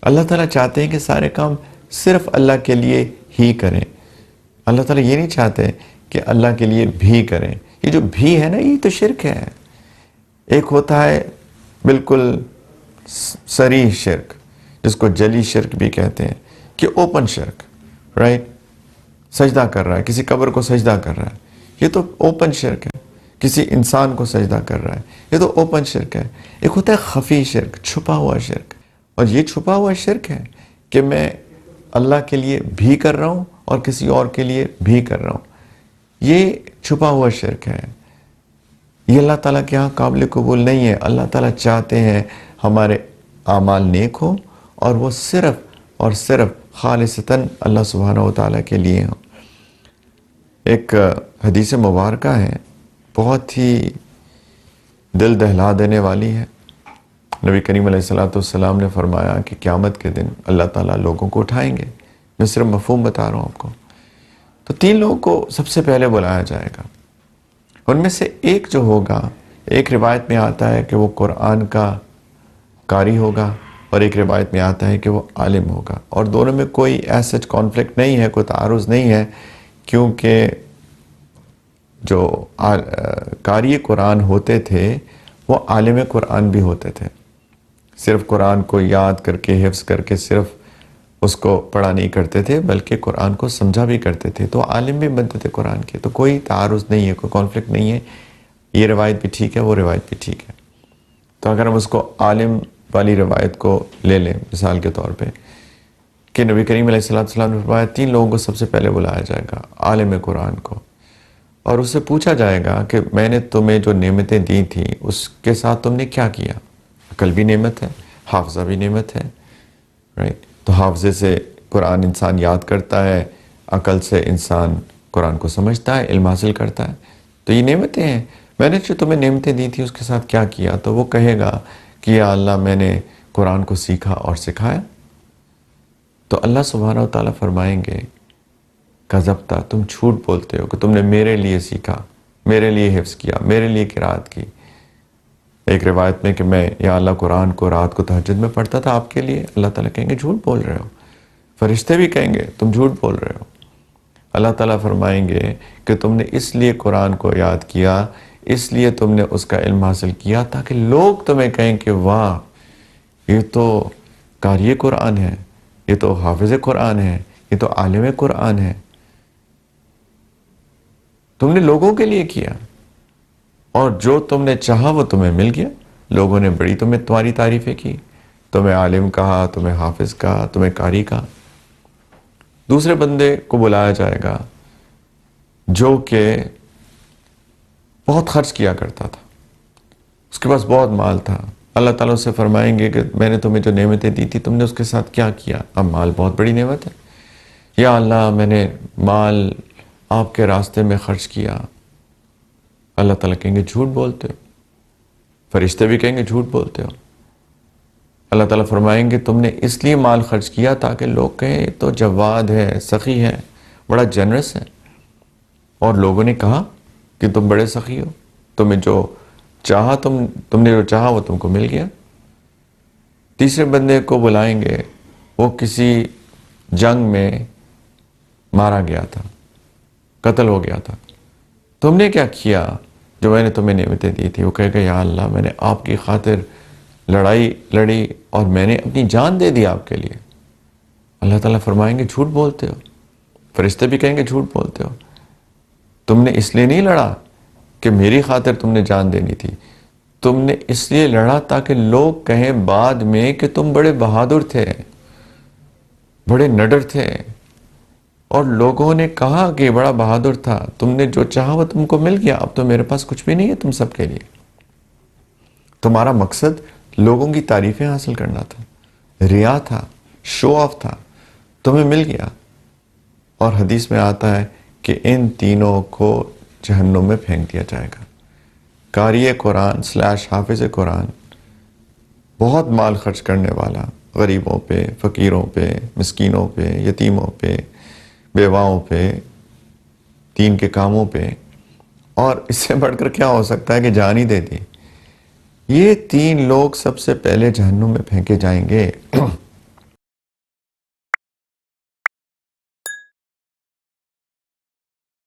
اللہ تعالیٰ چاہتے ہیں کہ سارے کام صرف اللہ کے لیے ہی کریں. اللہ تعالیٰ یہ نہیں چاہتے کہ اللہ کے لیے بھی کریں. یہ جو بھی ہے نا، یہ تو شرک ہے. ایک ہوتا ہے بالکل صریح شرک، جس کو جلی شرک بھی کہتے ہیں، کہ اوپن شرک، رائٹ؟ سجدہ کر رہا ہے، کسی قبر کو سجدہ کر رہا ہے، یہ تو اوپن شرک ہے. کسی انسان کو سجدہ کر رہا ہے، یہ تو اوپن شرک ہے. ایک ہوتا ہے خفی شرک، چھپا ہوا شرک. اور یہ چھپا ہوا شرک ہے کہ میں اللہ کے لیے بھی کر رہا ہوں اور کسی اور کے لیے بھی کر رہا ہوں. یہ چھپا ہوا شرک ہے. یہ اللہ تعالیٰ کے ہاں قابل قبول نہیں ہے. اللہ تعالیٰ چاہتے ہیں ہمارے اعمال نیک ہوں اور وہ صرف اور صرف خالصتاً اللہ سبحانہ و تعالیٰ کے لیے ہوں. ایک حدیث مبارکہ ہے، بہت ہی دل دہلا دینے والی ہے. نبی کریم علیہ السلام نے فرمایا کہ قیامت کے دن اللہ تعالیٰ لوگوں کو اٹھائیں گے. میں صرف مفہوم بتا رہا ہوں آپ کو. تو 3 لوگوں کو سب سے پہلے بلایا جائے گا. ان میں سے ایک جو ہوگا، ایک روایت میں آتا ہے کہ وہ قرآن کا قاری ہوگا، اور ایک روایت میں آتا ہے کہ وہ عالم ہوگا. اور دونوں میں کوئی ایسا کانفلکٹ نہیں ہے، کوئی تعارض نہیں ہے، کیونکہ جو قاری قرآن ہوتے تھے وہ عالم قرآن بھی ہوتے تھے. صرف قرآن کو یاد کر کے، حفظ کر کے صرف اس کو پڑھا نہیں کرتے تھے، بلکہ قرآن کو سمجھا بھی کرتے تھے. تو عالم بھی بنتے تھے قرآن کے. تو کوئی تعارض نہیں ہے، کوئی کانفلکٹ نہیں ہے. یہ روایت بھی ٹھیک ہے، وہ روایت بھی ٹھیک ہے. تو اگر ہم اس کو عالم والی روایت کو لے لیں مثال کے طور پہ، کہ نبی کریم علیہ السلام نے فرمایا 3 لوگوں کو سب سے پہلے بلایا جائے گا. عالم قرآن کو، اور اس سے پوچھا جائے گا کہ میں نے تمہیں جو نعمتیں دی تھیں اس کے ساتھ تم نے کیا کیا. عقل بھی نعمت ہے، حافظہ بھی نعمت ہے، رائٹ؟ تو حافظے سے قرآن انسان یاد کرتا ہے، عقل سے انسان قرآن کو سمجھتا ہے، علم حاصل کرتا ہے. تو یہ نعمتیں ہیں. میں نے جو تمہیں نعمتیں دی تھی اس کے ساتھ کیا کیا؟ تو وہ کہے گا کہ یا اللہ میں نے قرآن کو سیکھا اور سکھایا. تو اللہ سبحانہ و تعالیٰ فرمائیں گے کذبتا، تم جھوٹ بولتے ہو کہ تم نے میرے لیے سیکھا، میرے لیے حفظ کیا، میرے لیے قرات کی. ایک روایت میں کہ میں یا اللہ قرآن کو رات کو تہجد میں پڑھتا تھا آپ کے لیے. اللہ تعالیٰ کہیں گے جھوٹ بول رہے ہو. فرشتے بھی کہیں گے تم جھوٹ بول رہے ہو. اللہ تعالیٰ فرمائیں گے کہ تم نے اس لیے قرآن کو یاد کیا، اس لیے تم نے اس کا علم حاصل کیا تاکہ لوگ تمہیں کہیں کہ واہ یہ تو قاری قرآن ہے، یہ تو حافظ قرآن ہے، یہ تو عالم قرآن ہے. تم نے لوگوں کے لیے کیا، اور جو تم نے چاہا وہ تمہیں مل گیا. لوگوں نے بڑی تمہاری تعریفیں کی، تمہیں عالم کہا، تمہیں حافظ کہا، تمہیں قاری کہا. دوسرے بندے کو بلایا جائے گا جو کہ بہت خرچ کیا کرتا تھا، اس کے پاس بہت مال تھا. اللہ تعالیٰ سے فرمائیں گے کہ میں نے تمہیں جو نعمتیں دی تھی تم نے اس کے ساتھ کیا کیا؟ اب مال بہت بڑی نعمت ہے. یا اللہ میں نے مال آپ کے راستے میں خرچ کیا. اللہ تعالیٰ کہیں گے جھوٹ بولتے ہو. فرشتے بھی کہیں گے جھوٹ بولتے ہو. اللہ تعالیٰ فرمائیں گے تم نے اس لیے مال خرچ کیا تاکہ لوگ کہیں یہ تو جواد ہے، سخی ہے، بڑا جنرس ہے. اور لوگوں نے کہا کہ تم بڑے سخی ہو، تمہیں جو چاہا تم نے جو چاہا وہ تم کو مل گیا. تیسرے بندے کو بلائیں گے، وہ کسی جنگ میں مارا گیا تھا، قتل ہو گیا تھا. تم نے کیا کیا جو میں نے تمہیں نعمتیں دی تھی؟ وہ کہے گا یا اللہ میں نے آپ کی خاطر لڑائی لڑی اور میں نے اپنی جان دے دی آپ کے لیے. اللہ تعالیٰ فرمائیں گے جھوٹ بولتے ہو. فرشتے بھی کہیں گے جھوٹ بولتے ہو. تم نے اس لیے نہیں لڑا کہ میری خاطر تم نے جان دینی تھی، تم نے اس لیے لڑا تاکہ لوگ کہیں بعد میں کہ تم بڑے بہادر تھے، بڑے نڈر تھے. اور لوگوں نے کہا کہ بڑا بہادر تھا، تم نے جو چاہا وہ تم کو مل گیا، اب تو میرے پاس کچھ بھی نہیں ہے تم سب کے لیے. تمہارا مقصد لوگوں کی تعریفیں حاصل کرنا تھا، ریا تھا، شو آف تھا، تمہیں مل گیا. اور حدیث میں آتا ہے کہ ان تینوں کو جہنم میں پھینک دیا جائے گا. قاری قرآن / حافظ قرآن، بہت مال خرچ کرنے والا، غریبوں پہ، فقیروں پہ، مسکینوں پہ، یتیموں پہ، بیواؤں پہ، دین کے کاموں پہ. اور اس سے بڑھ کر کیا ہو سکتا ہے کہ جان ہی دے دی. یہ 3 لوگ سب سے پہلے جہنم میں پھینکے جائیں گے.